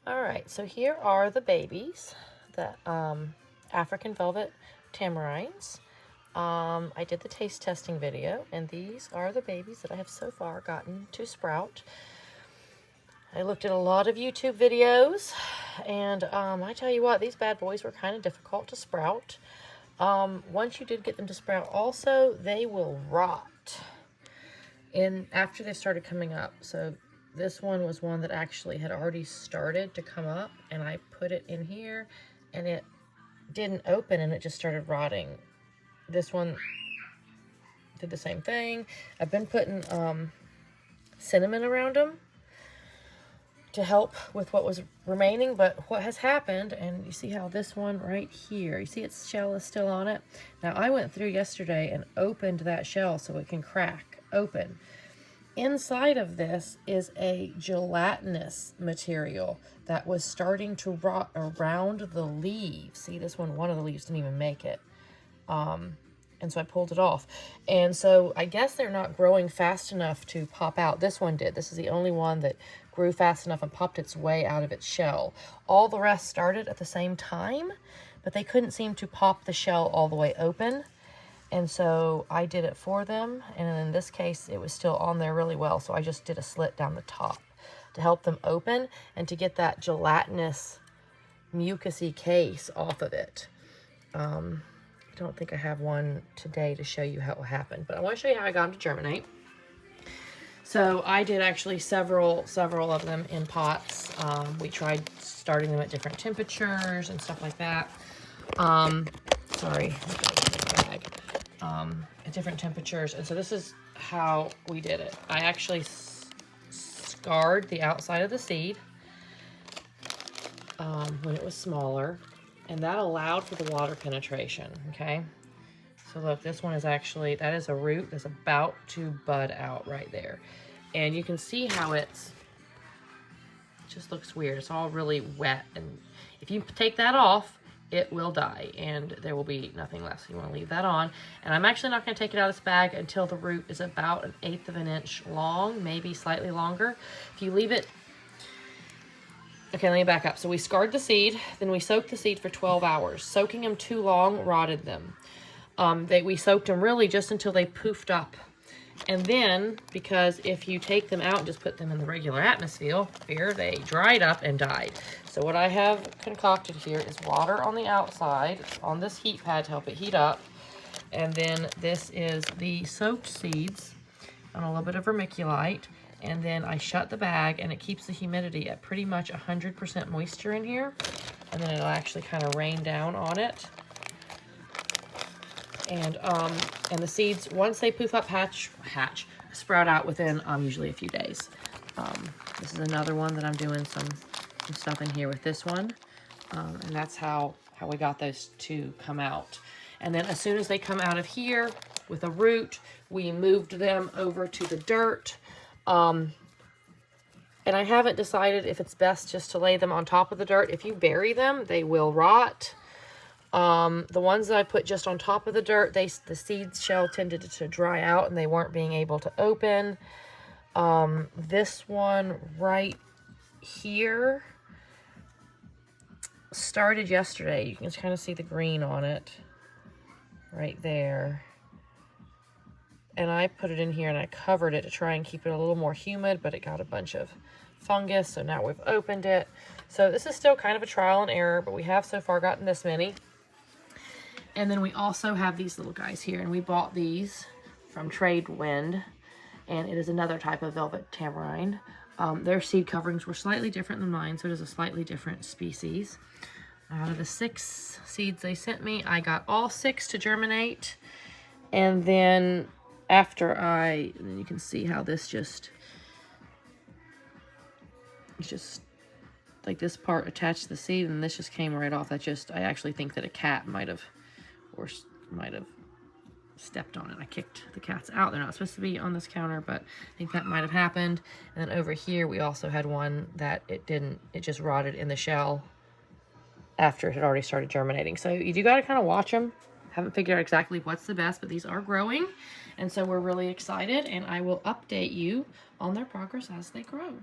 All right, so here are the babies, the African velvet tamarinds. I did the taste testing video, and these are the babies that I have so far gotten to sprout. I looked at a lot of YouTube videos, and I tell you what, these bad boys were kind of difficult to sprout. Once you did get them to sprout, also, they will rot after they started coming up. So this one was one that actually had already started to come up, and I put it in here, and it didn't open, and it just started rotting. This one did the same thing. I've been putting cinnamon around them to help with what was remaining, but what has happened, and you see how this one right here, you see its shell is still on it? Now, I went through yesterday and opened that shell so it can crack open. Inside of this is a gelatinous material that was starting to rot around the leaves. See, this one of the leaves didn't even make it. And so I pulled it off. And so I guess they're not growing fast enough to pop out. This one did. This is the only one that grew fast enough and popped its way out of its shell. All the rest started at the same time, but they couldn't seem to pop the shell all the way open. And so I did it for them. And in this case, it was still on there really well. So I just did a slit down the top to help them open and to get that gelatinous mucusy case off of it. I don't think I have one today to show you how it happened, but I want to show you how I got them to germinate. So I did actually several of them in pots. We tried starting them at different temperatures and stuff like that. Sorry, bag. At different temperatures. And so this is how we did it. I actually scarred the outside of the seed when it was smaller. And that allowed for the water penetration, okay? So look, this one is actually, that is a root that's about to bud out right there. And you can see how it just looks weird. It's all really wet. And if you take that off, it will die and there will be nothing left. So you want to leave that on. And I'm actually not going to take it out of this bag until the root is about 1/8 of an inch long, maybe slightly longer. If you leave it, okay, let me back up. So we scarred the seed, then we soaked the seed for 12 hours. Soaking them too long rotted them. We soaked them really just until they poofed up. And then, because if you take them out and just put them in the regular atmosphere, they dried up and died. So what I have concocted here is water on the outside, on this heat pad to help it heat up. And then this is the soaked seeds on a little bit of vermiculite. And then I shut the bag, and it keeps the humidity at pretty much 100% moisture in here. And then it'll actually kind of rain down on it. And the seeds, once they poof up, sprout out within usually a few days. This is another one that I'm doing some stuff in here with this one. And that's how we got those to come out. And then as soon as they come out of here with a root, we moved them over to the dirt. And I haven't decided if it's best just to lay them on top of the dirt. If you bury them, they will rot. The ones that I put just on top of the dirt, the seed shell tended to dry out and they weren't being able to open. This one right here started yesterday. You can just kind of see the green on it right there. And I put it in here and I covered it to try and keep it a little more humid, but it got a bunch of fungus, so now we've opened it. So this is still kind of a trial and error, but we have so far gotten this many. And then we also have these little guys here, and we bought these from Tradewind, and it is another type of velvet tamarind. Their seed coverings were slightly different than mine, so it is a slightly different species. Out of the 6 seeds they sent me, I got all 6 to germinate, and then after and then you can see how this it's just like this part attached to the seed, and this just came right off. I actually think that a cat might have stepped on it. I kicked the cats out. They're not supposed to be on this counter, but I think that might have happened. And then over here, we also had one that it just rotted in the shell after it had already started germinating. So you do got to kind of watch them. Haven't figured out exactly what's the best, but these are growing. And so we're really excited, and I will update you on their progress as they grow.